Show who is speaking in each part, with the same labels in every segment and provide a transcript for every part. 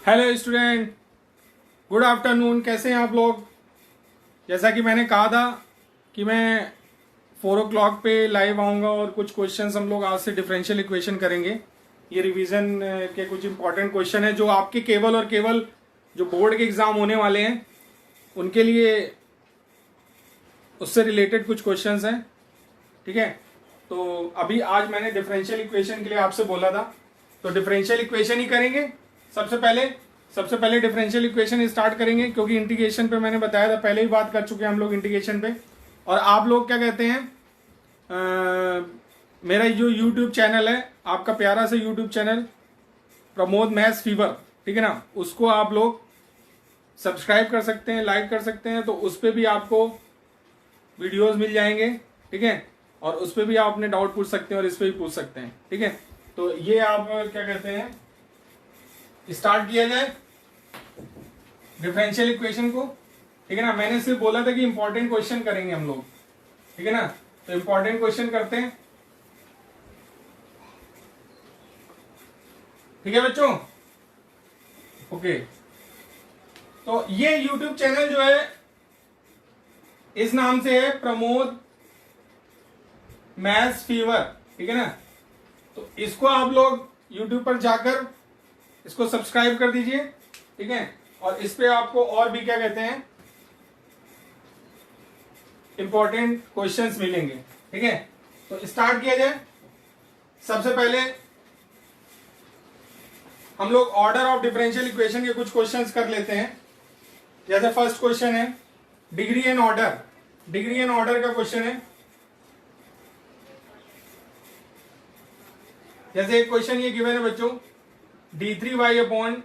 Speaker 1: Hello student, good afternoon. कैसे हैं आप लोग? जैसा कि मैंने कहा था कि मैं 4 o'clock पे लाइव आऊँगा और कुछ क्वेश्चंस हम लोग आज से डिफरेंशियल इक्वेशन करेंगे। ये रिवीजन के कुछ इंपॉर्टेंट क्वेश्चन है जो आपके केवल और केवल जो बोर्ड के एग्ज़ाम होने वाले हैं उनके लिए उससे रिलेटेड कुछ क्वेश्चंस हैं। ठीक है, तो अभी आज मैंने डिफरेंशियल इक्वेशन के लिए आपसे बोला था, तो डिफरेंशियल इक्वेशन ही करेंगे। सबसे पहले डिफरेंशियल इक्वेशन स्टार्ट करेंगे, क्योंकि इंटीग्रेशन पे मैंने बताया था, पहले ही बात कर चुके हैं हम लोग इंटीग्रेशन पे। और आप लोग क्या कहते हैं, मेरा जो यूट्यूब चैनल है, आपका प्यारा सा YouTube channel Pramod maths fever, ठीक है ना, उसको आप लोग सब्सक्राइब कर सकते हैं, लाइक कर सकते हैं, तो उस पर भी आपको वीडियोस मिल जाएंगे। ठीक है, और उस पर भी आप अपने डाउट पूछ सकते हैं और इस पर भी पूछ सकते हैं। ठीक है, तो ये आप क्या कहते हैं, स्टार्ट किया जाए डिफरेंशियल इक्वेशन को। ठीक है ना, मैंने सिर्फ बोला था कि इंपॉर्टेंट क्वेश्चन करेंगे हम लोग। ठीक है ना, तो इंपॉर्टेंट क्वेश्चन करते हैं। ठीक है बच्चों, ओके। तो ये यूट्यूब चैनल जो है इस नाम से है, प्रमोद मैथ्स फीवर। ठीक है ना, तो इसको आप लोग यूट्यूब पर जाकर इसको सब्सक्राइब कर दीजिए। ठीक है, और इस पे आपको और भी क्या कहते हैं, इंपॉर्टेंट क्वेश्चंस मिलेंगे। ठीक है, तो स्टार्ट किया जाए। सबसे पहले हम लोग ऑर्डर ऑफ डिफरेंशियल इक्वेशन के कुछ क्वेश्चंस कर लेते हैं। जैसे फर्स्ट क्वेश्चन है degree and order. Degree and order का क्वेश्चन है। जैसे एक क्वेश्चन ये गिवन है बच्चों, d3y upon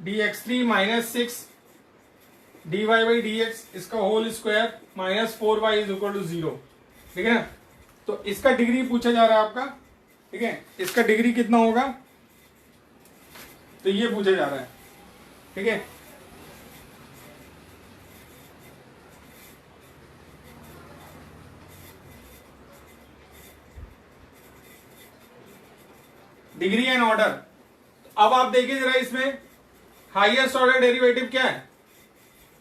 Speaker 1: dx3 minus 6 dy by dx इसका whole square minus 4y is equal to 0। ठीक है ना, तो इसका डिग्री पूछा जा रहा है आपका। ठीक है, इसका डिग्री कितना होगा, तो ये पूछा जा रहा है। ठीक है, डिग्री एंड ऑर्डर। अब आप देखिए जरा, इसमें हाईएस्ट ऑर्डर डेरिवेटिव क्या है।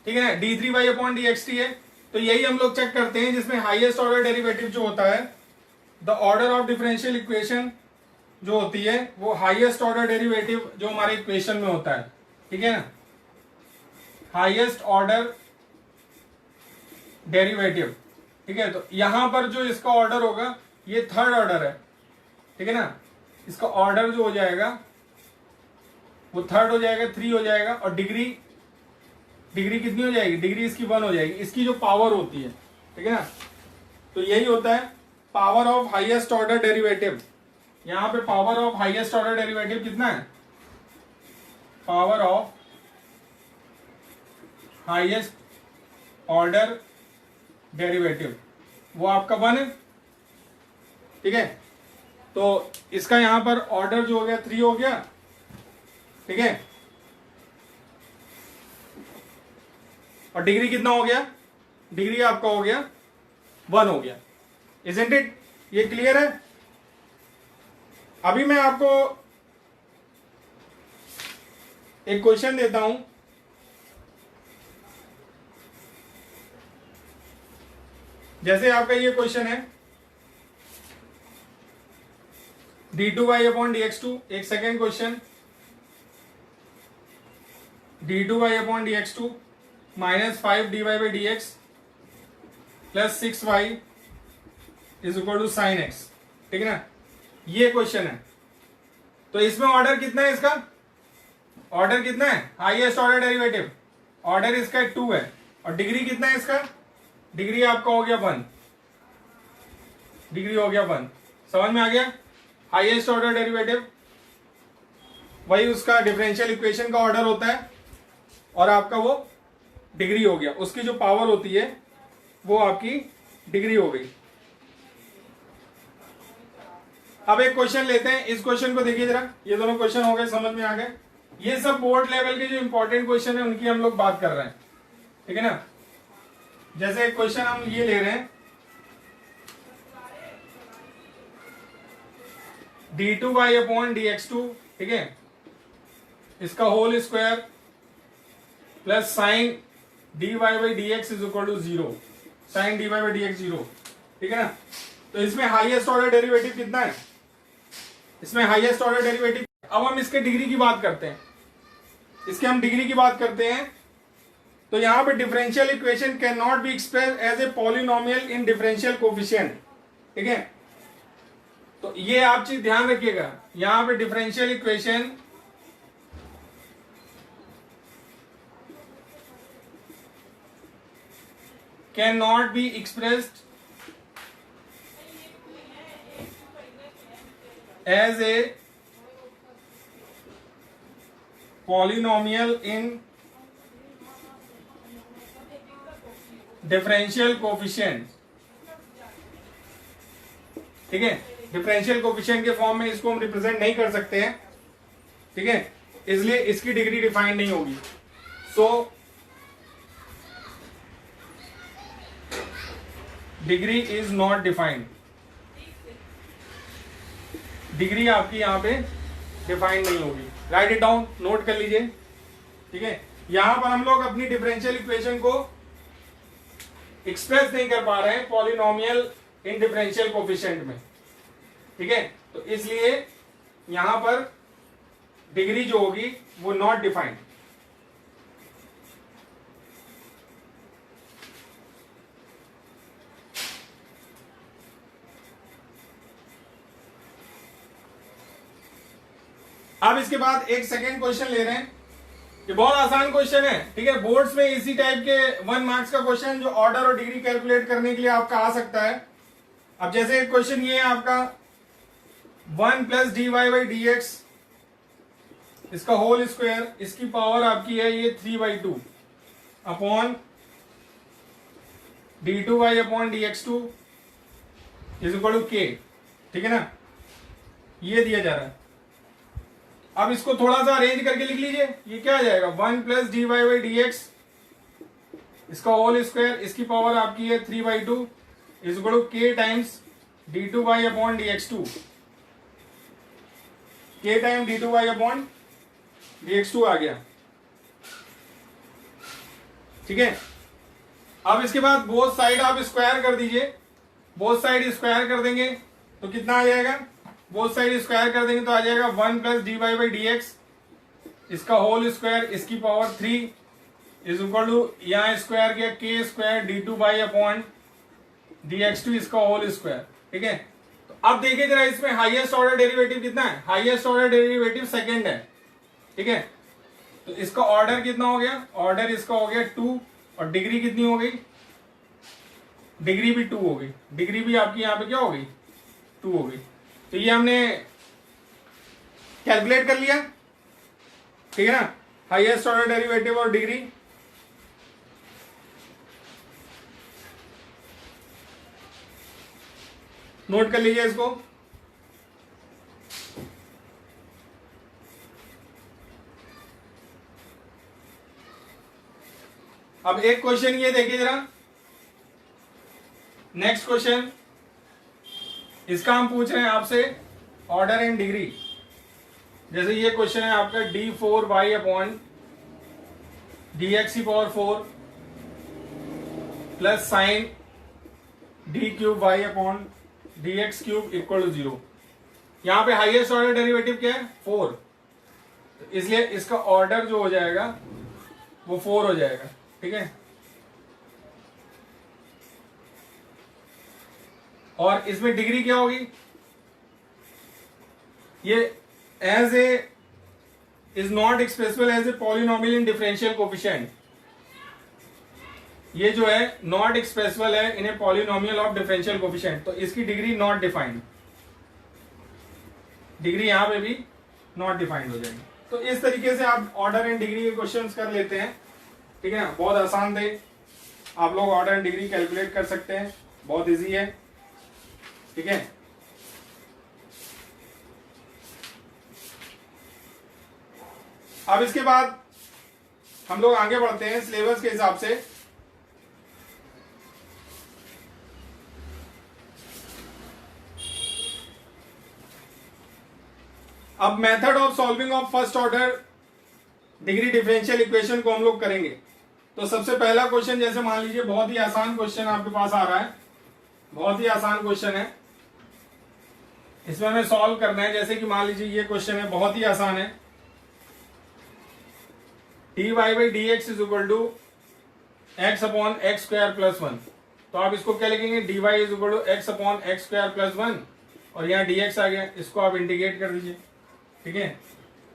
Speaker 1: ठीक है ना, d3y अपॉन dxt है, तो यही हम लोग चेक करते हैं जिसमें हाईएस्ट ऑर्डर डेरिवेटिव जो होता है, the order of differential equation जो होती है वो हाईएस्ट ऑर्डर डेरिवेटिव जो हमारे इक्वेशन में होता है। ठीक है ना, हाईएस्ट ऑर्डर डेरिवेटिव। ठीक है, तो यहां पर जो इसका ऑर्डर होगा ये थर्ड ऑर्डर है। ठीक है ना, इसका ऑर्डर जो हो जाएगा वो थर्ड हो जाएगा, 3 हो जाएगा, और डिग्री कितनी हो जाएगी, डिग्री इसकी 1 हो जाएगी, इसकी जो पावर होती है। ठीक है ना, तो यही होता है power of highest order derivative. यहां पे power of highest order derivative कितना है, power of highest order derivative वो आपका 1 है। ठीक है, तो इसका यहां पर ऑर्डर जो हो गया 3 हो गया। ठीक है, और डिग्री कितना हो गया, डिग्री आपका हो गया 1 हो गया। Isn't it? ये क्लियर है? अभी मैं आपको एक क्वेश्चन देता हूं। जैसे आपका ये क्वेश्चन है d2y अपॉन dx2। एक second question, d2y upon dx2 minus 5 dy by dx plus 6y is equal to sine x। ठीक है ना, ये क्वेश्चन है। तो इसमें ऑर्डर कितना है, इसका ऑर्डर कितना है, हाईएस्ट ऑर्डर डेरिवेटिव ऑर्डर इसका 2 है, और डिग्री कितना है इसका, डिग्री आपका हो गया 1। डिग्री हो गया 1, समझ में आ गया। हाईएस्ट ऑर्डर डेरिवेटिव वही उसका डिफरेंशियल इक्वेशन का ऑर्डर होता है, और आपका वो डिग्री हो गया, उसकी जो पावर होती है वो आपकी डिग्री हो गई। अब एक क्वेश्चन लेते हैं, इस क्वेश्चन को देखिए जरा, ये दोनों क्वेश्चन हो गए, समझ में आ गए। ये सब बोर्ड लेवल के जो इंपॉर्टेंट क्वेश्चन है उनकी हम लोग बात कर रहे हैं। ठीक है ना, जैसे एक क्वेश्चन हम ये ले रहे हैं, d2y अपॉन dx2। ठीक है, इसका whole square plus sine dy by D x is equal to 0, sine dy by D X 0, ठीक है ना। तो इसमें हाईएस्ट ऑर्डर डेरिवेटिव कितना है, इसमें हाईएस्ट ऑर्डर डेरिवेटिव, अब हम इसके डिग्री की बात करते हैं, इसके हम डिग्री की बात करते हैं। तो यहां पे differential equation can not be express as a polynomial in differential coefficient, ठीक है। तो ये आप चीज ध्यान रखिएगा, यहां पे differential equation can not be expressed as a polynomial in differential coefficient, ठीक है। डिफरेंशियल कोफिशिएंट के फॉर्म में इसको हम रिप्रेजेंट नहीं कर सकते हैं, ठीक है, इसलिए इसकी डिग्री डिफाइंड नहीं होगी। So degree is not defined, degree आपकी यहां पे डिफाइंड नहीं होगी। राइट इट डाउन, नोट कर लीजिए, ठीक है। यहां पर हम लोग अपनी डिफरेंशियल इक्वेशन को एक्सप्रेस नहीं कर पा रहे हैं पॉलिनोमियल इन डिफरेंशियल कोफिशिएंट में, ठीक है। तो इसलिए यहां पर डिग्री जो होगी वो नॉट डिफाइंड। अब इसके बाद एक सेकेंड क्वेश्चन ले रहे हैं, ये बहुत आसान क्वेश्चन है, ठीक है। बोर्ड्स में इसी टाइप के 1 मार्क्स का क्वेश्चन जो ऑर्डर और डिग्री कैलकुलेट करने के लिए आपका आ सकता है। अब जैसे एक क्वेश्चन ये है आपका 1 plus D Y by D X, इसका होल स्क्वायर, इसकी पावर आपकी है ये 3/2 upon d2y upon dx2 is equal to k, ठीक है ना, ये दिया जा रहा है। अब इसको थोड़ा सा अरेंज करके लिख लीजिए, ये क्या आ जाएगा 1 plus D Y by D X, इसका होल स्क्वायर, इसकी पावर आपकी है 3/2 is equal to k times d2y upon dx2, k time d2y upon dx2 आ गया, ठीक है। अब इसके बाद बोथ साइड आप स्क्वायर कर दीजिए, बोथ साइड स्क्वायर कर देंगे तो कितना आ जाएगा, बोथ साइड स्क्वायर कर देंगे तो आ जाएगा 1 plus D Y by D X, इसका होल स्क्वायर, इसकी पावर 3 इज इक्वल टू यहां स्क्वायर किया k square d2y upon dx2 इसका होल स्क्वायर, ठीक है। तो अब देखिए जरा इसमें हाईएस्ट ऑर्डर डेरिवेटिव कितना है, हाईएस्ट ऑर्डर डेरिवेटिव सेकंड है, ठीक है। तो इसका ऑर्डर कितना हो गया, ऑर्डर इसका हो गया 2 और डिग्री कितनी हो गई, डिग्री भी 2 हो गई, डिग्री भी आपकी यहां पे क्या हो गई 2 हो गई। तो ये हमने कैलकुलेट कर लिया, ठीक है ना, हाईएस्ट ऑर्डर डेरिवेटिव और डिग्री। नोट कर लीजिए इसको। अब एक क्वेश्चन ये देखिए जरा, नेक्स्ट क्वेश्चन, इसका हम पूछ रहे हैं आपसे ऑर्डर एंड डिग्री। जैसे ये क्वेश्चन है आपका d4y अपॉन dx की power 4 plus sine d3y upon dx cube equal to 0। यहां पे हाईएस्ट ऑर्डर डेरिवेटिव क्या है 4, तो इसलिए इसका ऑर्डर जो हो जाएगा वो 4 हो जाएगा, ठीक है। और इसमें डिग्री क्या होगी, ये as a is not expressible as a polynomial in differential coefficient, ये जो है नॉट एक्सप्रेसिबल है in a polynomial of differential coefficient, तो इसकी डिग्री नॉट डिफाइंड, डिग्री यहां पे भी नॉट डिफाइंड हो जाएगी। तो इस तरीके से आप ऑर्डर एंड डिग्री के क्वेश्चंस कर लेते हैं, ठीक है ना, बहुत आसान थे, आप लोग ऑर्डर एंड डिग्री कैलकुलेट कर सकते हैं, बहुत इजी है, ठीक है। अब इसके बाद हम लोग आगे बढ़ते हैं सिलेबस के हिसाब से। अब method of solving of first order degree differential equation को हम लोग करेंगे। तो सबसे पहला क्वेश्चन जैसे मान लीजिए, बहुत ही आसान क्वेश्चन आपके पास आ रहा है, बहुत ही आसान क्वेश्चन है, इसमें हमें सॉल्व करना है। जैसे कि मान लीजिए ये क्वेश्चन है, बहुत ही आसान है, dy by D x is equal to X upon X square plus one. तो आप इसको क्या लिखेंगे, dy is equal to X upon X square plus one, और यहाँ dx आ गया, इसको आप इंटीग्रेट कर दीजिए। ठीक है,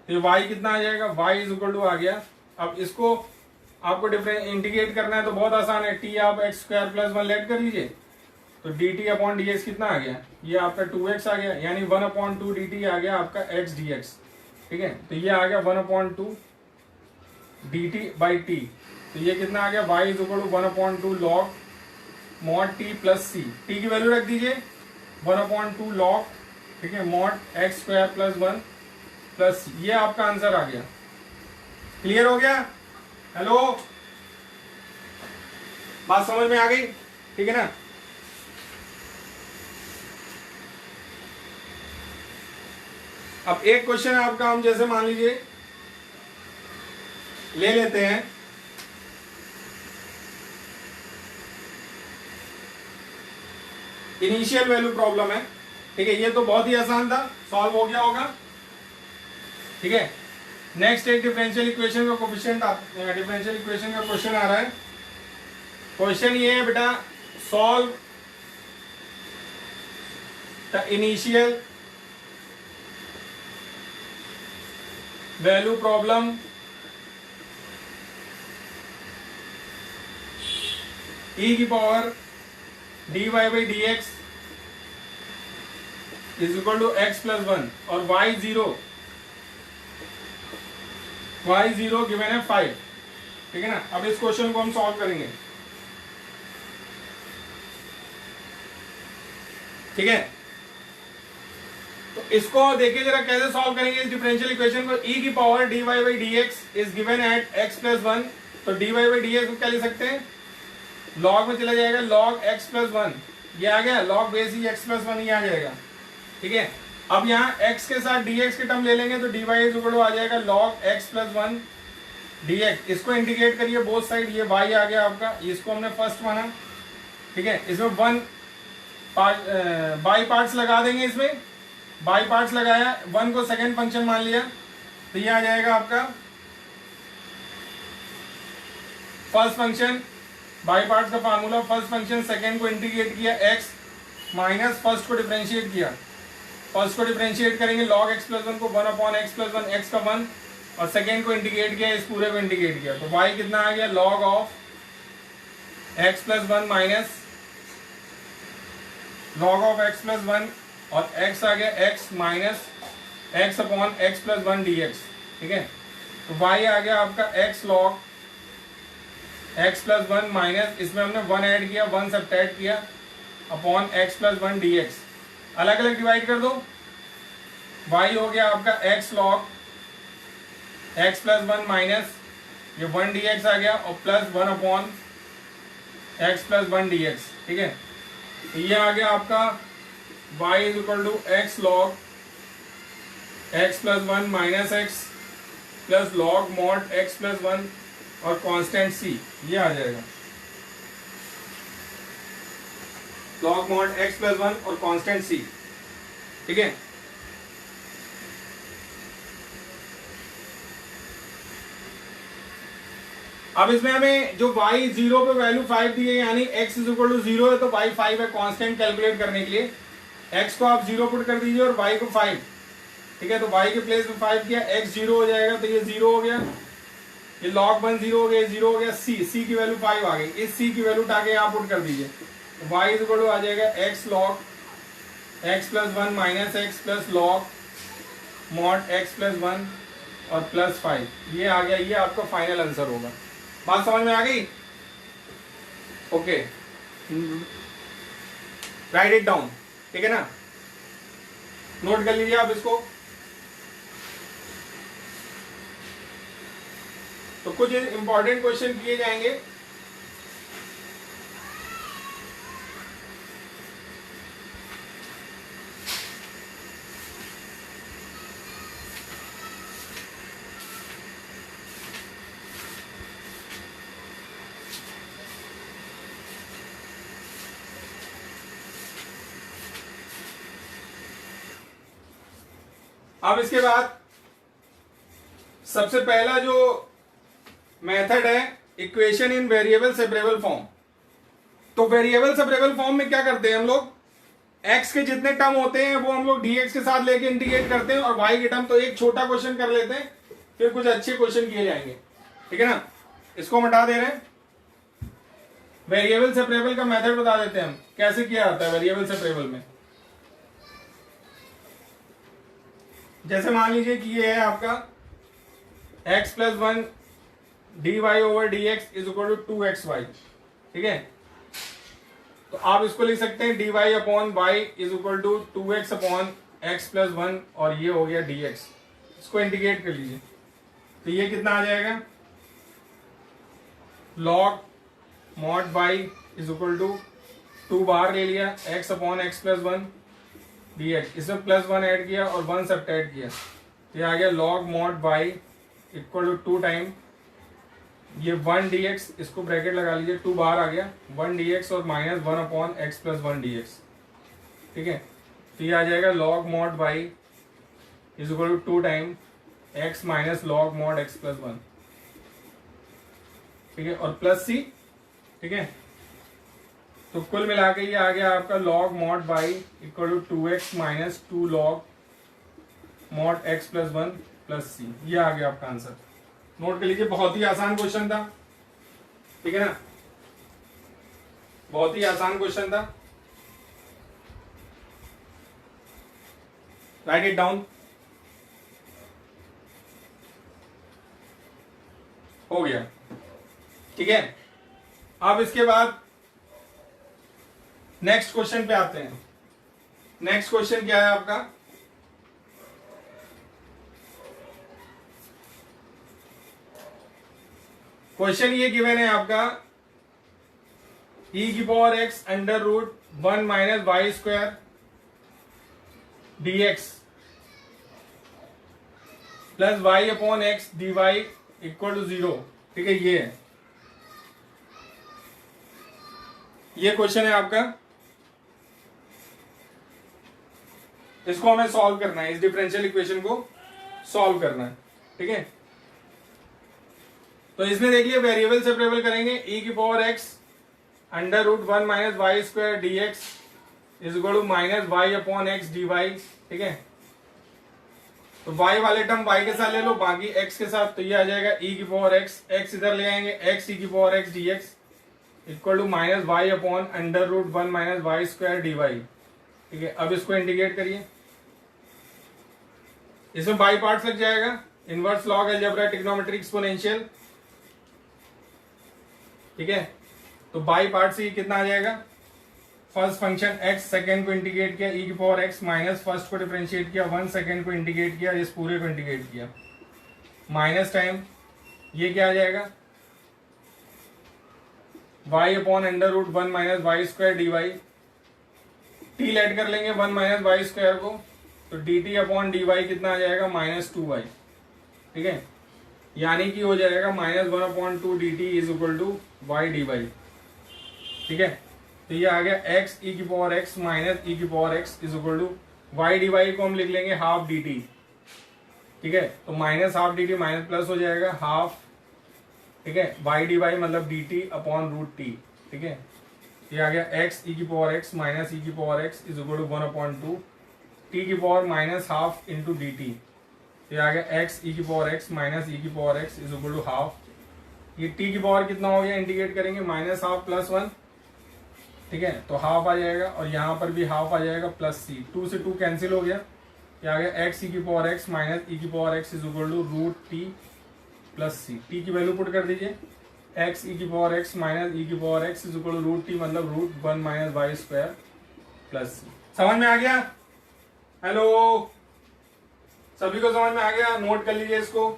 Speaker 1: तो y कितना आ जाएगा, y इज इक्वल टू आ गया। अब इसको आपको डिफरेंट इंटीग्रेट करना है तो बहुत आसान है, t आप x square plus one let कर लीजिए, तो dt अपॉन डी एक्स कितना आ गया, ये आपका 2x आ गया, यानी 1/2 dt आ गया आपका x dx। ठीक है, तो ये आ गया 1/2 dt बाई टी। तो ये कितना आ गया, y is equal to 1/2 log mod t plus C. t की वैल्यू रख दीजिए 1/2 log, ठीक है, mod X square plus one plus, ये आपका आंसर आ गया। क्लियर हो गया? हेलो, बात समझ में आ गई? ठीक है ना। अब एक क्वेश्चन आपका हम जैसे मान लीजिए ले लेते हैं, इनिशियल वैल्यू प्रॉब्लम है। ठीक है, ये तो बहुत ही आसान था, सॉल्व हो गया होगा। ठीक है, नेक्स्ट एक डिफरेंशियल इक्वेशन का कोफिशिएंट, डिफरेंशियल इक्वेशन का क्वेश्चन आ रहा है। क्वेश्चन ये है बेटा, solve the initial value problem e की power dy by D x is equal to X plus one, और y जीरो गिवन है 5। ठीक है ना। अब इस क्वेश्चन को हम सॉल्व करेंगे। ठीक है, तो इसको देखिए जरा कैसे सॉल्व करेंगे इस डिफरेंशियल इक्वेशन को। e की power dy by D x is given at x plus one, तो dy बाई डी एक्स को क्या लिख सकते हैं, लॉग में चला जाएगा, log x प्लस वन, ये आ गया, log बेस ही x प्लस वन, ये आ जाएगा। ठीक है, अब यहाँ x के साथ dx के टर्म ले लेंगे, तो dy इज इक्वल टू आ जाएगा log x plus one dx। इसको इंटीग्रेट करिए बोथ साइड, ये y आ गया आपका, इसको हमने फर्स्ट माना। ठीक है, इसमें वन बाई पार्ट्स लगा देंगे, इसमें बाई पार्ट्स लगाया, वन को सेकेंड फंक्शन मान लिया, तो ये आ जाएगा आपका फर्स्ट फंक्शन। बाई पार्ट्स का फार्मूला, फर्स्ट फंक्शन, सेकेंड को इंटीग्रेट किया x माइनस फर्स्ट को डिफरेंशिएट किया, फर्स्ट को डिफरेंशिएट करेंगे log x प्लस वन को 1/x प्लस वन, x का 1, और सेकेंड को इंटीग्रेट किया, इस पूरे को इंटीग्रेट किया, तो y कितना आ गया, log of x plus one minus log of x plus one, और x आ गया x minus x upon x plus one D X. ठीक है, तो y आ गया आपका x log x plus one minus, इसमें हमने वन ऐड किया, वन सब्ट्रैक्ट किया, upon x plus one D x. अलग अलग डिवाइड कर दो, y हो गया आपका x log x plus one minus ये वन डी एक्स आ गया, और plus one upon x plus one D X. ठीक है, तो ये आ गया आपका y is equal to X log x plus one minus X plus log mod x plus one और कांस्टेंट c, ये आ जाएगा log mod x plus one और कांस्टेंट c। ठीक है, अब इसमें हमें जो y जीरो पे वैल्यू 5 दी है, यानी x is equal to zero है, तो y 5 है। कांस्टेंट कैलकुलेट करने के लिए x को आप जीरो पुट कर दीजिए और y को 5। ठीक है, तो y के प्लेस में 5 किया, x जीरो हो जाएगा, तो ये जीरो हो गया, ये log वन जीरो हो गया, जीरो हो गया, c की वैल्यू 5 आ गई, इस c की वैल्यू उठा के यहाँ पुट कर दीजिए, तो y इज इक्वल टू आ जाएगा x log x plus one minus X plus log mod x plus one और प्लस 5, ये आ गया, ये आपका फाइनल आंसर होगा। बात समझ में आ गई? Okay, right it down. ठीक है ना, नोट कर लीजिए आप इसको। तो कुछ इंपॉर्टेंट क्वेश्चन किए जाएंगे। अब इसके बाद सबसे पहला जो मेथड है equation in variable separable form. तो वेरिएबल सेपरेबल फॉर्म में क्या करते हैं हम लोग, x के जितने टर्म होते हैं वो हम लोग dx के साथ लेके इंटीग्रेट करते हैं, और y के टर्म तो एक छोटा क्वेश्चन कर लेते हैं, फिर कुछ अच्छे क्वेश्चन किए जाएंगे, ठीक है ना। इसको हटा दे रहे हैं। वेरिएबल सेपरेबल का मेथड बता देते हैं हम कैसे किया जाता है वेरिएबल सेपरेबल में। जैसे मान लीजिए कि ये है आपका x plus 1 dy over dx is equal to 2xy, ठीक है। तो आप इसको लिख सकते हैं dy upon Y is equal to 2x upon X plus 1, और ये हो गया dx। इसको इंटीग्रेट कर लीजिए तो ये कितना आ जाएगा, log mod y is equal to 2 बाहर ले लिया x upon X plus 1 dx, इसमें प्लस 1 ऐड किया और 1 सब्ट्रैक्ट किया, तो ये आ गया log mod y equal to 2 time ये 1 dx, इसको ब्रैकेट लगा लीजिए, 2 बाहर आ गया 1 dx और minus 1 upon X plus 1 dx, ठीक है। तो ये आ जाएगा log mod y is equal to 2 time x minus log mod x plus 1, ठीक है, और प्लस c, ठीक है। तो कुल मिला के ये आ गया आपका log mod y equal to 2x minus 2 log mod x plus 1 plus c, ये आ गया आपका आंसर। नोट कर लीजिए, बहुत ही आसान क्वेश्चन था, ठीक है ना, बहुत ही आसान क्वेश्चन था। Right it down. हो गया, ठीक है। अब इसके बाद नेक्स्ट क्वेश्चन पे आते हैं। नेक्स्ट क्वेश्चन क्या है आपका, क्वेश्चन ये गिवन है आपका e की power x under root 1 minus Y square dx plus y upon X dy equal to 0, ठीक है। ये है, ये क्वेश्चन है आपका, इसको हमें सॉल्व करना है, इस डिफरेंशियल इक्वेशन को सॉल्व करना है, ठीक है। तो इसमें देखिए वेरिएबल सेपरेबल करेंगे, e की power x under root 1 minus Y square dx is equal to minus Y upon X dy, ठीक है। तो y वाले टर्म y के साथ ले लो, बाकी x के साथ, तो ये आ जाएगा e की पावर x इधर ले आएंगे, x e की power x dx equal to minus Y upon under root 1 minus Y square dy, ठीक है। अब इसको इंटीग्रेट करिए, इसमें बाई पार्ट्स लग जाएगा, inverse log algebra trigonometric exponential, ठीक है। तो बाई पार्ट से कितना आ जाएगा, फर्स्ट फंक्शन x सेकेंड को इंटीग्रेट किया e की पावर x माइनस फर्स्ट को डिफरेंशिएट किया 1 सेकेंड को इंटीग्रेट किया, इस पूरे को इंटीग्रेट किया, माइनस टाइम ये क्या आ जाएगा y upon under root 1 minus Y square D Y, T let कर लेंगे 1 माइनस वाई स्क्वायर को, तो D T upon D Y कितना आ जाएगा माइनस 2y, ठीक है। यानी कि हो जाएगा minus 1 upon 2 D T is equal to Y D Y, ठीक है। तो ये आ गया x e की पावर x माइनस e की power x is equal to Y D Y को हम लिख लेंगे हाफ डी टी, ठीक है। तो minus half d t minus plus हो जाएगा हाफ, ठीक है, वाई डी वाई मतलब d T upon root t, ठीक है। ये आ गया x e की पावर x माइनस e की power x is equal to 1 upon 2 t की power minus half into d t, ये आ गया x e की पावर x माइनस e की power x is equal to half, ये t की पावर कितना हो गया, इंटीग्रेट करेंगे माइनस हाफ प्लस 1, ठीक है। तो हाफ आ जाएगा और यहाँ पर भी हाफ आ जाएगा प्लस c, 2 से 2 कैंसिल हो गया, ये आ गया x e की पावर x माइनस e की power x is equal to root t plus c, t की वैल्यू पुट कर दीजिए, x e की पावर x माइनस e की power x is equal to root t मतलब root 1 minus Y square plus c। समझ में आ गया, हेलो सभी को समझ में आ गया, नोट कर लीजिए इसको,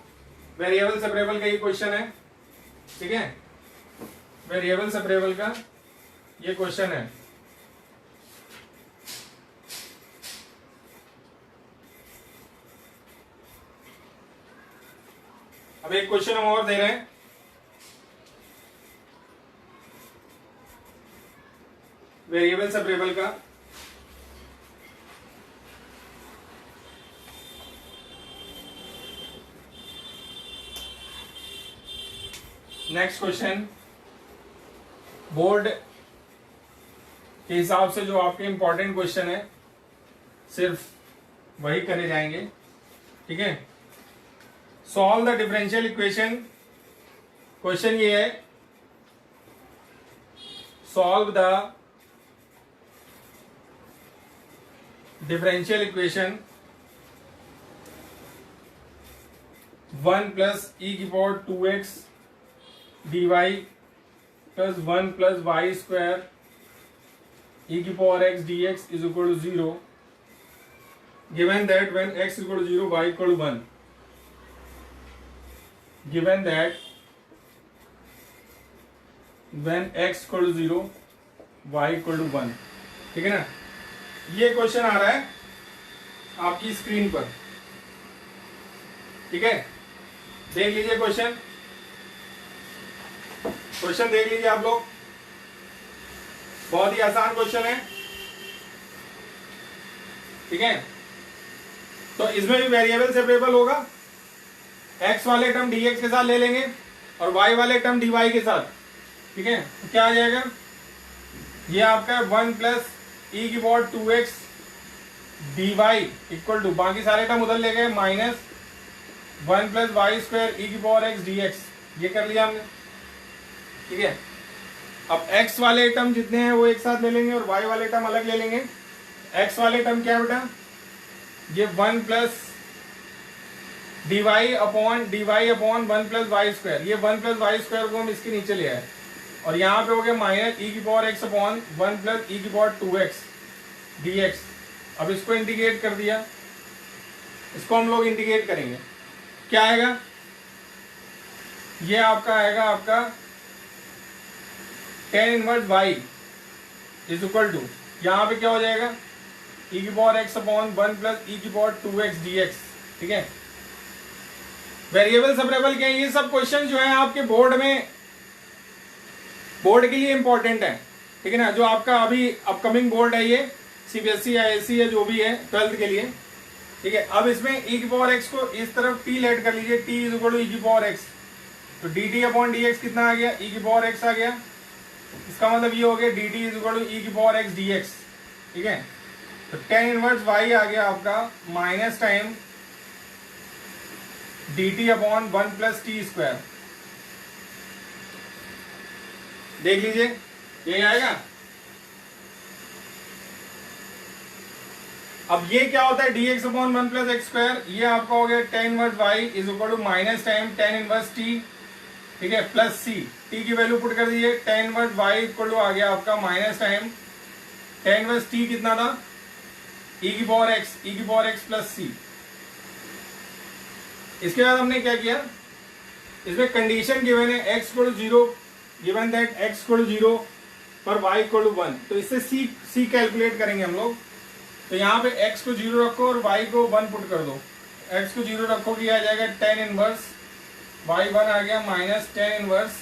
Speaker 1: वेरिएबल सेपरेबल का ये क्वेश्चन है, ठीक है। वेरिएबल सेपरेबल का ये क्वेश्चन है। अब एक क्वेश्चन हम और दे रहे हैं, वेरिएबल सेपरेबल का। नेक्स्ट क्वेश्चन, बोर्ड के हिसाब से जो आपके इंपॉर्टेंट क्वेश्चन है सिर्फ वही करे जाएंगे, ठीक है। Solve the differential equation. Question ये है, solve the differential equation 1 plus ई की power 2x dy plus 1 plus Y square e की power x dx is equal to 0 given that when x is equal to 0 y equal to 1, given that when x equal to 0 y equal to 1, ठीक है ना। ये question आ रहा है आपकी screen पर, ठीक है। देख लीजिए क्वेश्चन, क्वेश्चन देख लीजिए आप लोग, बहुत ही आसान क्वेश्चन है, ठीक है। तो इसमें भी वेरिएबल सेपरेबल होगा, x वाले टर्म dx के साथ ले लेंगे और y वाले टर्म dy के साथ, ठीक है। तो क्या आ जाएगा, ये आपका 1 प्लस ई की power 2x dy equal to, बाकी सारे टर्म उधर ले गए, माइनस 1 प्लस वाई स्क्वायर ई की पावर x dx, ये कर लिया हमने, ठीक है। अब x वाले टर्म जितने हैं वो एक साथ ले लेंगे और y वाले टर्म अलग ले लेंगे। x वाले टर्म क्या है बेटा, ये 1 plus dy upon 1 plus Y square, ये 1 प्लस वाई स्क्वायर को हम इसके नीचे ले आए और यहाँ पे हो गया माइनस ई की पावर x अपॉन 1 प्लस ई की पावर 2x dx। अब इसको इंटीग्रेट कर दिया, इसको हम लोग इंटीग्रेट करेंगे, क्या आएगा, ये आपका आएगा आपका tan inverse y is equal to, यहाँ पे क्या हो जाएगा, e की पावर x अपॉन 1 प्लस ई की पावर 2x dx, ठीक है। वेरिएबल सेपरेबल क्या है, ये सब क्वेश्चन जो है आपके बोर्ड में, बोर्ड के लिए इंपॉर्टेंट है, ठीक है ना। जो आपका अभी अपकमिंग बोर्ड है, ये सीबीएसई आईएससी है जो भी है 12th के लिए, ठीक है। अब इसमें e की पावर x को इस तरफ t लेट कर लीजिए, t इज इक्वल टू ई की पावर x, तो dt अपॉन dx कितना आ गया, e की पावर x आ गया, इसका मतलब ये हो गया dt इज इक्वल टू ई की पावर x dx, ठीक है। तो tan इनवर्स y आ गया आपका minus time dt upon 1 plus T square, देख लीजिए यही आएगा। अब ये क्या होता है, dx upon 1 plus x square, ये आपका हो गया tan inverse y is equal to minus time tan inverse t, ठीक है, प्लस c, t की वैल्यू पुट कर दीजिए, tan inverse y equal to आ गया आपका minus time tan inverse t कितना था, e की पावर x प्लस c। इसके बाद हमने क्या किया, इसमें कंडीशन गिवन है x equal to 0, given that x equal to 0 पर y इक्वल टू 1, तो इससे c कैलकुलेट करेंगे हम लोग। तो यहाँ पे x को 0 रखो और y को 1 पुट कर दो, x को 0 रखोगे आ जाएगा tan इनवर्स y1 आ गया माइनस tan इनवर्स,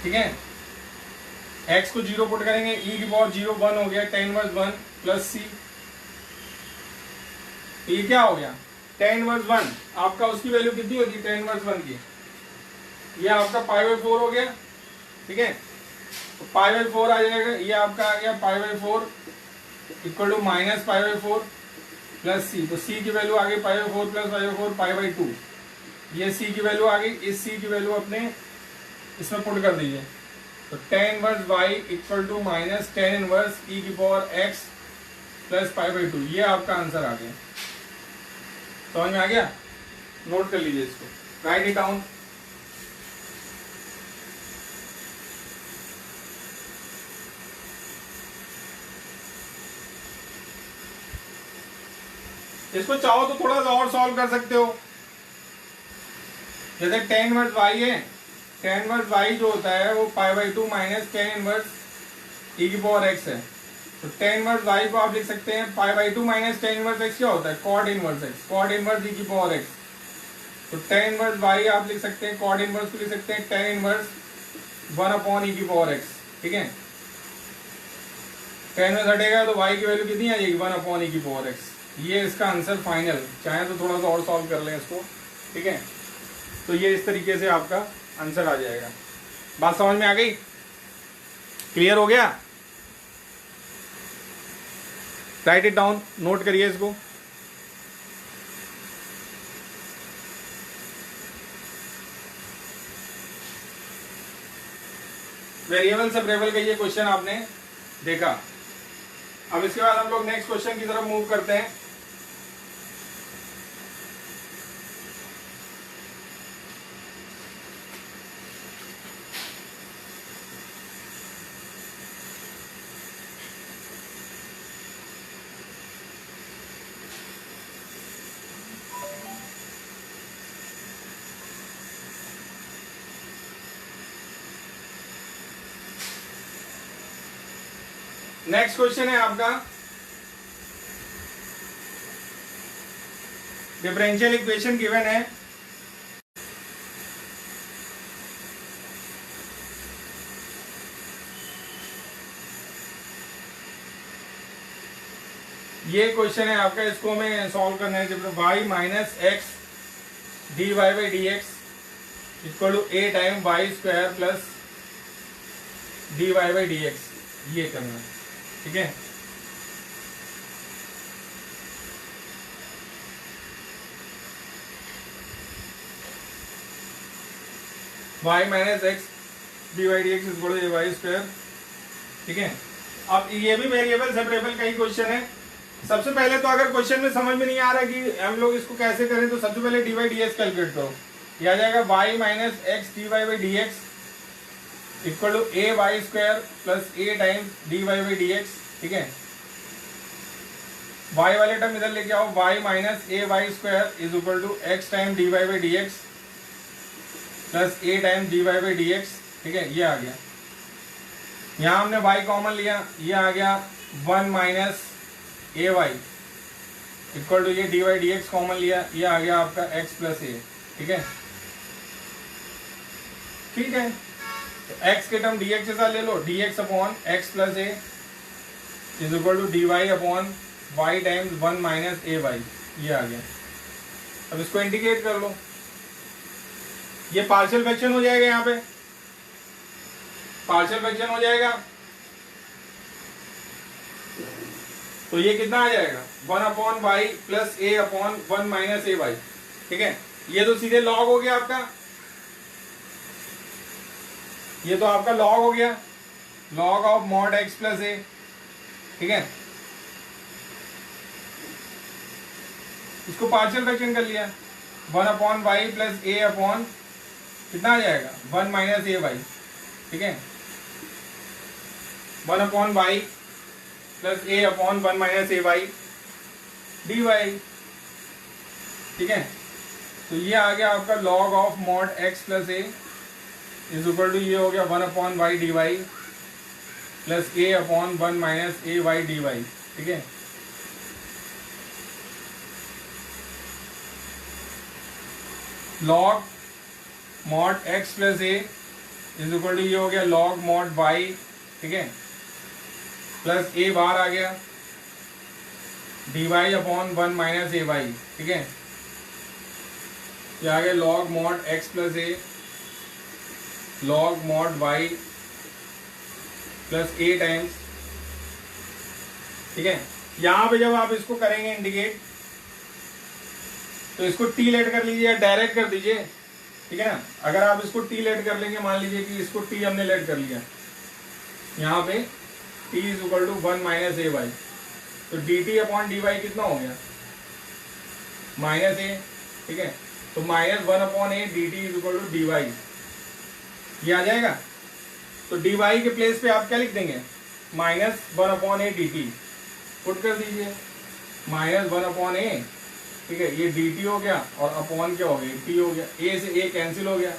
Speaker 1: ठीक है। x को 0 पुट करेंगे, e की पावर 0 1 हो गया, tan इनवर्स 1 प्लस c, तो ये क्या हो गया, tan इनवर्स 1 आपका उसकी वैल्यू कितनी होती है tan इनवर्स 1 की, ये आपका π/4 हो गया, ठीक है। तो π/4 आ जाएगा, ये आपका आ गया π/4 equal to minus π/4 plus c, तो c की वैल्यू आ गई π/4 प्लस π/4 π/2, ये c की वैल्यू आ गई, इस c की वैल्यू अपने इसमें पुट कर दीजिए, तो tan inverse y equal to minus tan inverse e की पावर x प्लस π/2, ये आपका आंसर आ गया। समझ में आ गया, नोट कर लीजिए इसको, राइट इट डाउन। इसको चाहो तो थोड़ा सा और सॉल्व कर सकते हो, जैसे tan इनवर्स y है, tan इनवर्स y जो होता है वो π/2 माइनस tan इनवर्स e की पावर x है, तो tan इनवर्स y को आप लिख सकते हैं π/2 माइनस tan इनवर्स x क्या होता है, cot inverse x, cot inverse e की पावर x, तो tan इनवर्स y आप लिख सकते हैं, cot इनवर्स को लिख सकते हैं tan इनवर्स 1 अपॉन e की पावर x, ठीक है। tan इनवर्स हटेगा तो y की वैल्यू कितनी आ जाएगी, 1 अपॉन e की पावर x, ये इसका आंसर फाइनल। चाहे तो थोड़ा सा और सॉल्व कर लें इसको, ठीक है। तो ये इस तरीके से आपका आंसर आ जाएगा। बात समझ में आ गई? क्लियर हो गया? राइट इट डाउन, नोट करिए इसको। वेरिएबल सेपरेबल का ये क्वेश्चन आपने देखा। अब इसके बाद हम लोग नेक्स्ट क्वेश्चन की तरफ मूव करते हैं। नेक्स्ट क्वेश्चन है आपका डिफरेंशियल इक्वेशन गिवन है। ये क्वेश्चन है आपका, इसको हमें सॉल्व करना है। जब y minus X D Y by D X equal to A time Y square plus D Y by D X, ये करना है। ठीक है, y minus X D Y D X equal to A Y square. ठीक है, अब ये भी वेरिएबल सेपरेबल का ही क्वेश्चन है। सबसे पहले तो अगर क्वेश्चन में समझ में नहीं आ रहा कि हम लोग इसको कैसे करें, तो सबसे पहले D Y D X calculate करो। ये आ जाएगा y minus X D Y by D X equal to A Y square plus A times D Y by D X. ठीक है, y वाले टर्म इधर लेके आओ, y minus A Y square is equal to X time D Y by D X plus A time D Y by D X. ठीक है, ये आ गया। यहां हमने y कॉमन लिया, ये आ गया 1 minus A y equal to ये d Y D x common लिया, ये आ गया आपका x प्लस ए। ठीक है, ठीक है, तो x के टर्म dx के साथ ले लो, dx upon x plus A is equal to D Y upon Y times 1 minus A Y, ये आ गया। अब इसको इंटीग्रेट कर लो, ये पार्शियल फ्रैक्शन हो जाएगा, यहाँ पे पार्शियल फ्रैक्शन हो जाएगा, तो ये कितना आ जाएगा 1 upon y plus a upon 1 minus A Y. ठीक है, ये तो सीधे लॉग हो गया आपका, ये तो आपका लॉग हो गया, log of mod x plus a. ठीक है, इसको पार्शियल फ्रैक्शन कर लिया, 1 upon y plus a upon कितना आ जाएगा 1 माइनस ए वाई। ठीक है, 1 upon y plus a upon 1 minus A y D Y. ठीक है, तो ये आ गया आपका log of mod x plus A is equal to ये हो गया 1 upon y D y plus a upon 1 minus A y D Y. ठीक है, log mod x plus A is equal to ये हो गया लॉग मॉड वाई। ठीक है, प्लस ए बाहर आ गया डी वाई अपॉन 1 माइनस ए वाई। ठीक है, ये आ गया log mod x plus a log mod Y plus A times. ठीक है, यहां पे जब आप इसको करेंगे इंडिकेट, तो इसको टी लेट कर लीजिए, डायरेक्ट कर दीजिए। ठीक है ना, अगर आप इसको टी लेट कर लेंगे, मान लीजिए कि इसको टी हमने लेट कर लिया, यहाँ पे t is equal to 1 minus A y, तो D T upon D Y कितना हो गया माइनस ए। ठीक है, तो minus 1 upon a d T is equal to D y, ये आ जाएगा। तो डी वाई के प्लेस पे आप क्या लिख देंगे minus 1 upon a d T, put कर दीजिए माइनस 1 अपॉन ए। ठीक है, ये डी टी हो गया और अपॉन क्या हो गया टी हो गया, ए से ए कैंसिल हो गया,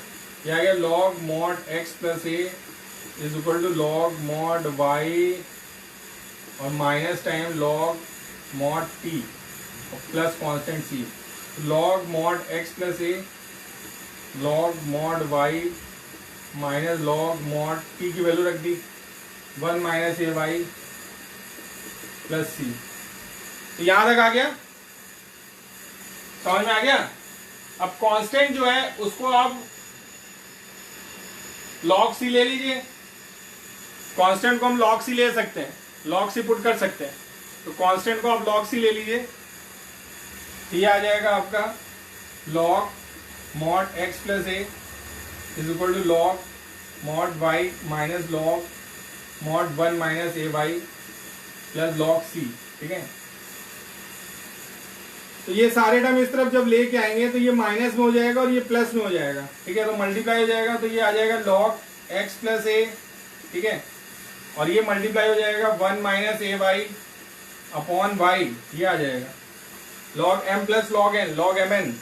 Speaker 1: ये आ गया log mod x plus A is equal to log mod y और minus time log mod t plus constant c. Log mod x plus a log mod y minus log mod t की value रख दी 1 minus ए y plus c. तो यहां तक आ गया, समझ में आ गया। अब कांस्टेंट जो है उसको आप लॉग सी ले लीजिए, कांस्टेंट को हम लॉग सी ले सकते हैं, लॉग सी पुट कर सकते हैं, तो कांस्टेंट को आप लॉग सी ले लीजिए, ये आ जाएगा आपका log mod x plus A is equal to log mod y minus log mod 1 minus A y plus log c. ठीक है, तो ये सारे टर्म इस तरफ जब लेके आएंगे तो ये माइनस में हो जाएगा और ये प्लस में हो जाएगा। ठीक है, तो मल्टीप्लाई हो जाएगा, तो ये आ जाएगा लॉग एक्स प्लस ए। ठीक है, और ये मल्टीप्लाई हो जाएगा 1 माइनस ए वाई अपॉन वाई, ये आ जाएगा log m plus log n, log m n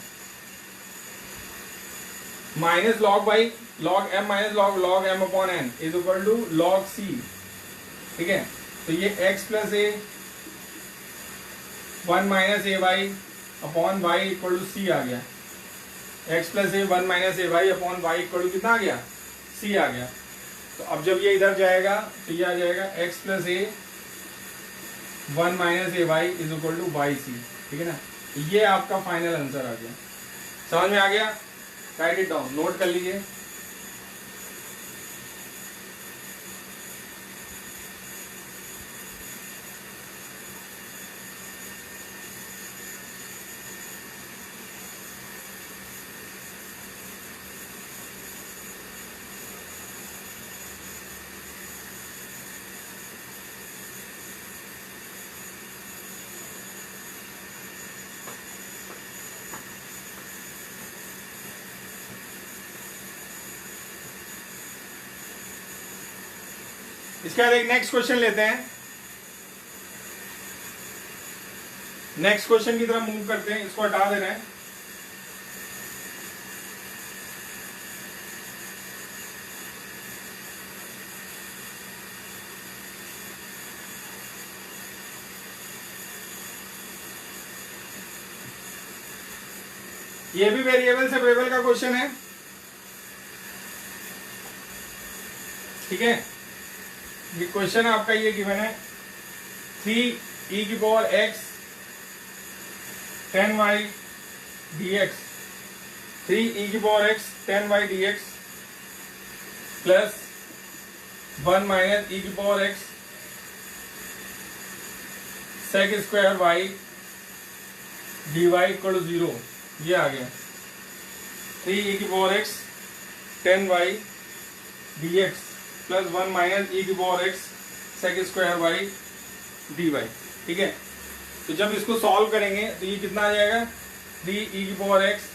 Speaker 1: minus log y log m minus log m upon n is equal to log c. ठीक है, तो ये x plus A 1 minus A y upon y equal to c आ गया। X plus A 1 minus A y upon y equal to कितना आ गया, सी आ गया। तो अब जब ये इधर जाएगा तो ये आ जाएगा X plus A 1 minus A Y is equal to Y C. ठीक है ना, ये आपका फाइनल आंसर आ गया। समझ में आ गया? राइट इट डाउन, नोट कर लीजिए। इसके बाद एक नेक्स्ट क्वेश्चन लेते हैं, नेक्स्ट क्वेश्चन की तरफ मूव करते हैं, इसको हटा देना है। ये भी वेरिएबल सेपरेबल का क्वेश्चन है। ठीक है, ये क्वेश्चन आपका ये गिवन है 3 e की power x 10y dx 3 e की power x 10y dx plus 1 minus e की power x sec square y dy equal to 0, ये आ गया 3 e की power x 10y dx plus 1 minus e की power x sec square Y D Y. ठीक है, तो जब इसको सॉल्व करेंगे तो ये कितना आ जाएगा 3 e की power x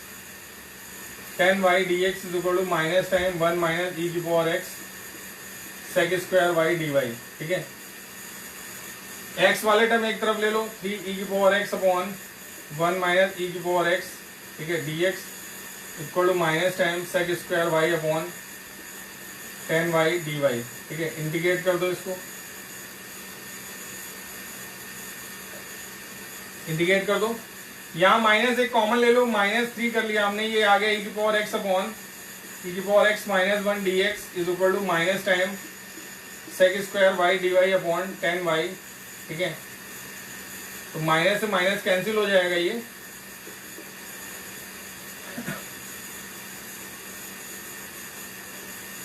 Speaker 1: 10y dx is equal to minus time 1 minus e की power x sec square Y D Y. ठीक है, x वाले टर्म एक तरफ ले लो, 3 e की power x upon 1 minus e की पावर x। ठीक है, dx equal to minus time sec square Y upon 10y dy। ठीक है, इंटीग्रेट कर दो इसको, इंटीग्रेट कर दो। यहाँ माइनस एक कॉमन ले लो, माइनस 3 कर लिया हमने, ये आ गया e की पावर x अपॉन e की power x minus 1 dx is equal to minus time sec square Y D Y upon 10y। ठीक है, तो माइनस से माइनस कैंसिल हो जाएगा ये,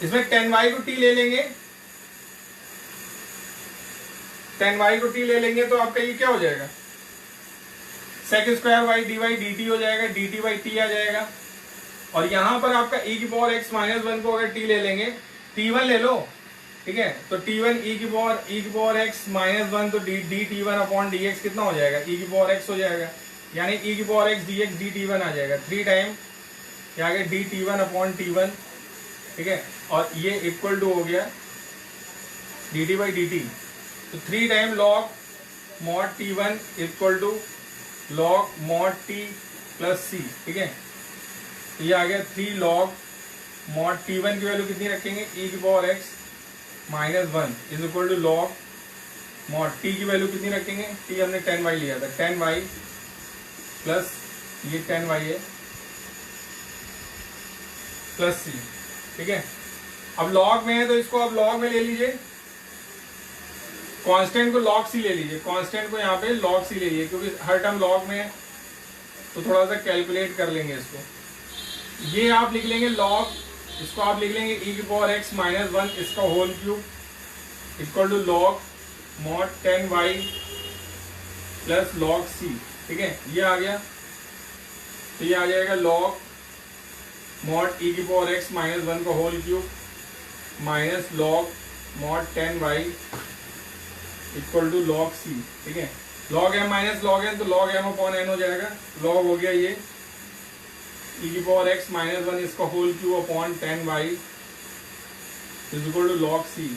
Speaker 1: इसमें 10y को t ले लेंगे, 10y को t ले लेंगे तो आपका ये क्या हो जाएगा sec square Y D Y d t हो जाएगा, डी टी बाई टी आ जाएगा। और यहां पर आपका e की पावर x माइनस 1 को अगर t ले लेंगे, t1 ले लो। ठीक है, तो t1 e की पावर x माइनस 1 तो D t one upon D x कितना हो जाएगा e की पावर x हो जाएगा, यानी e की power x d x d t one आ जाएगा 3 टाइम क्या आ गया d t one upon t one. ठीक है, और ये इक्वल टू हो गया d t by d t, तो 3 time log mod t one equal to log mod t plus c. ठीक है, तो ये आ गया 3 लॉग मॉड टी वन की वैल्यू कितनी रखेंगे e की power x minus 1 is equal to log mod t की वैल्यू कितनी रखेंगे, t हमने 10y लिया था, 10y प्लस ये 10y है प्लस सी। ठीक है, अब लॉग में है तो इसको अब लॉग में ले लीजिए, कांस्टेंट को लॉग सी ले लीजिए, कांस्टेंट को यहाँ पे लॉग सी ले लीजिए क्योंकि हर टर्म लॉग में है, तो थोड़ा सा कैलकुलेट कर लेंगे इसको। ये आप लिख लेंगे लॉग इसको आप लिख लेंगे e की पावर x माइनस 1 इसका whole cube equal to log mod 10y plus log c। ठीक है, ये आ गया। तो ये आ जाएगा लॉग मॉड e की पावर x माइनस 1 का whole cube minus log mod 10y equal to log c। ठीक है, log m minus log n, तो लॉग m अपॉन n हो जाएगा। लॉग हो गया ये e की पावर x माइनस 1 इसका whole cube upon 10y is equal to log c।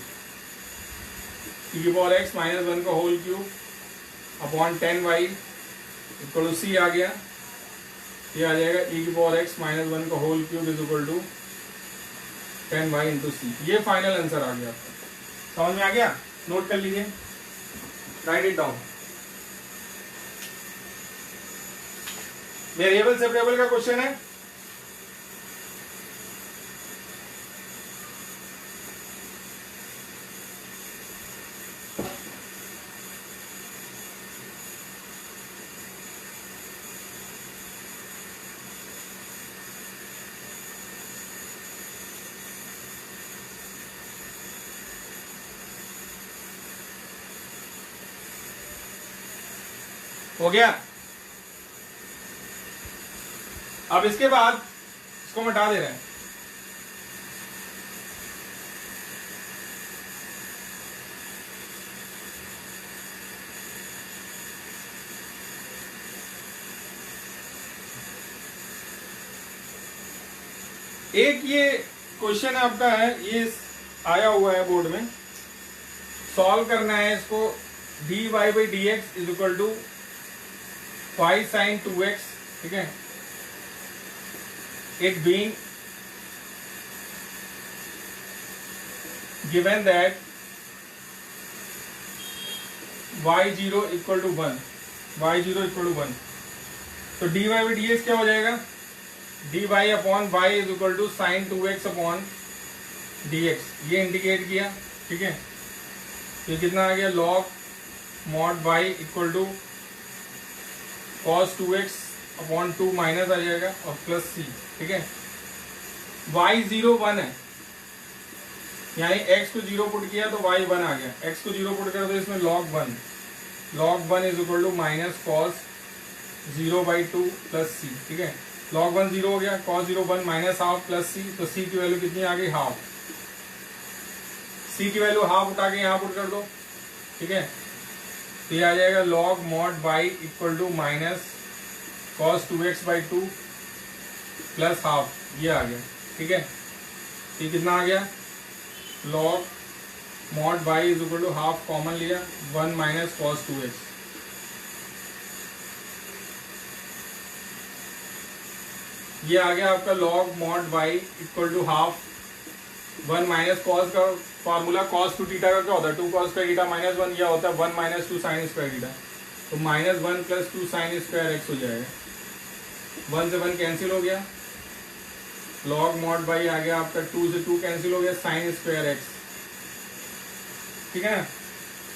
Speaker 1: e की पावर x माइनस 1 का whole cube upon 10y equal to c आ गया। ये आ जाएगा e की पावर x माइनस 1 का whole cube is equal to 10y into c। ये फाइनल आंसर आ गया आपका। समझ में आ गया? नोट कर लीजिए, write it down. Variable separable का क्वेश्चन है। हो गया। अब इसके बाद इसको हम हटा दे रहे हैं। एक ये क्वेश्चन आपका है, ये आया हुआ है बोर्ड में, सॉल्व करना है इसको। dy by D x is equal to 5 sin 2x। ठीक है, it being given that y0 equal to 1, y0 equal to 1, तो dy by dx क्या हो जाएगा? dy अपॉन y is equal to sine 2x upon dx। ये indicate किया। ठीक है, ये कितना आ गया? log mod y equal to cos 2x upon 2 minus आ जाएगा और प्लस c। ठीक है, y0 1 है, यानी x को 0 पुट किया तो y 1 आ गया। x को 0 पुट कर दो इसमें log 1 is equal to minus cos 0 by 2 plus c। ठीक है, log 1 0 हो गया, cos 0 1 minus half plus c। तो c की वैल्यू कितनी आ गई? हाफ। c की वैल्यू हाफ उठा के यहाँ पुट कर दो। ठीक है, तो ये आ जाएगा log mod y equal to minus cos 2x by 2 plus half. ये आ गया। ठीक है, ये कितना आ गया? log mod y is equal to half common लिया, 1 माइनस cos 2x। ये आ गया आपका log mod y equal to half 1 minus cos का फॉर्मूला cos 2 थीटा का क्या होता है? 2 cos स्क्वायर थीटा माइनस 1। यह होता है 1 माइनस 2 साइन स्क्वायर थीटा। तो minus 1 plus 2 sign square x हो जाएगा। 1 से 1 कैंसिल हो गया, log mod y आ गया आपका 2 से 2 कैंसिल हो गया, साइन स्क्वायर एक्स। ठीक है ना,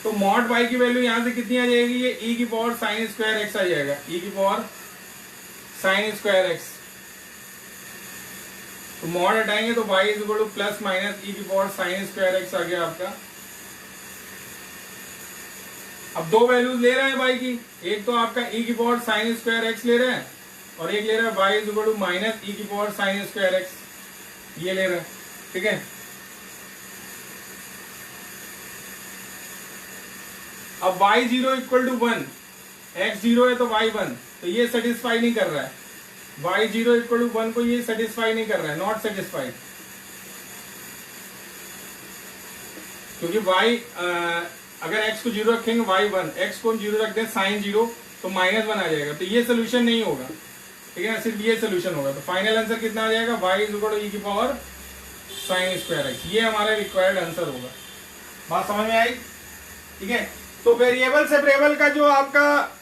Speaker 1: तो mod y की वैल्यू यहां से कितनी आ जाएगी? ये e की पावर साइन स्क्वायर एक्स आ जाएगा, e की पावर साइन स्क्वायर एक्स। तो मॉड हटाएंगे तो y is equal two plus minus e की पावर साइन स्क्वायर एक्स आ गया आपका। अब दो वैल्यूज ले रहे हैं y की, एक तो आपका e की पावर साइन स्क्वायर एक्स ले रहे हैं और एक ले रहा है y is equal to minus e की पावर साइन स्क्वायर एक्स, ये ले रहे हैं। ठीक है, अब y0 इक्वल टू 1, x 0 है तो y 1, तो ये सेटिस्फाई नहीं कर रहा है। y0 इक्वल टू 1 को ये सेटिस्फाई नहीं कर रहा है, नॉट सेटिस्फाइड, क्योंकि y अगर x को 0 रखेंगे y 1, x को हम 0 रख दें साइन 0 तो माइनस 1 आ जाएगा, तो ये सोल्यूशन नहीं होगा। ठीक है ना, सिर्फ ये सोल्यूशन होगा। तो फाइनल आंसर कितना आ जाएगा? y is equal to e की पावर साइन स्क्वायर एक्स। ये हमारा रिक्वायर्ड आंसर होगा। बात समझ में आई? ठीक है, तो वेरिएबल सेपरेबल का जो आपका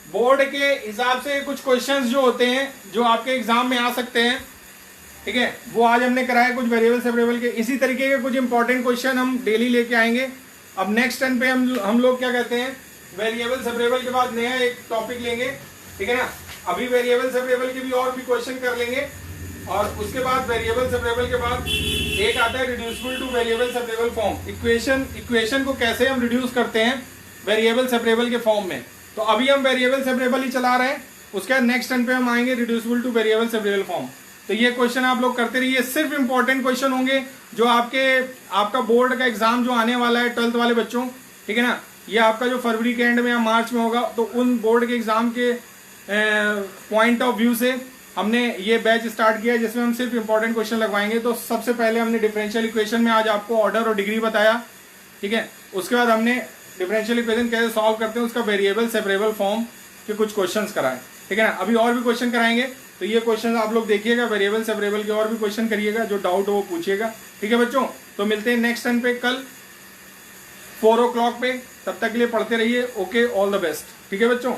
Speaker 1: बोर्ड के हिसाब से कुछ क्वेश्चंस जो होते हैं जो आपके एग्जाम में आ सकते हैं, ठीक है, वो आज हमने कराए कुछ वेरिएबल सेपरेबल के। इसी तरीके के कुछ इंपॉर्टेंट क्वेश्चन हम डेली लेके आएंगे। अब नेक्स्ट टर्न पे हम लोग क्या कहते हैं, वेरिएबल सेपरेबल के बाद नया एक टॉपिक लेंगे। ठीक है ना, अभी वेरिएबल सेपरेबल के भी और भी क्वेश्चन कर लेंगे, और उसके बाद वेरिएबल सेपरेबल के बाद एक आता है reducible two variable separable form. Equation को कैसे हम रिड्यूस करते हैं वेरिएबल सेपरेबल के फॉर्म में। तो अभी हम वेरिएबल सेपरेबल ही चला रहे हैं, उसके बाद नेक्स्ट टर्न पे हम आएंगे reducible two variable separable form. तो ये क्वेश्चन आप लोग करते रहिए, सिर्फ इंपॉर्टेंट क्वेश्चन होंगे जो आपका बोर्ड का एग्जाम जो आने वाला है 12th वाले बच्चों, ठीक है ना, ये आपका जो फरवरी के एंड में या मार्च में होगा, तो उन बोर्ड के एग्जाम के पॉइंट ऑफ व्यू से हमने ये बैच स्टार्ट किया है जिसमें हम सिर्फ इंपॉर्टेंट क्वेश्चन लगवाएंगे। तो सबसे पहले हमने डिफरेंशियल इक्वेशन में आज आपको ऑर्डर और डिग्री बताया, ठीक है। उसके बाद हमने डिफरेंशियल इक्वेशन कैसे सॉल्व करते हैं उसका वेरिएबल सेपरेबल फॉर्म के कुछ क्वेश्चंस कराए, ठीक है ना। अभी और भी क्वेश्चन कराएंगे, तो ये क्वेश्चन आप लोग देखिएगा, वेरिएबल सेपरेबल के और भी क्वेश्चन करिएगा, जो डाउट हो वो पूछिएगा, ठीक है बच्चों। तो मिलते हैं नेक्स्ट टर्न पे कल 4 o'clock पे, तब तक के लिए पढ़ते रहिए। ओके, ऑल द बेस्ट, ठीक है बच्चों।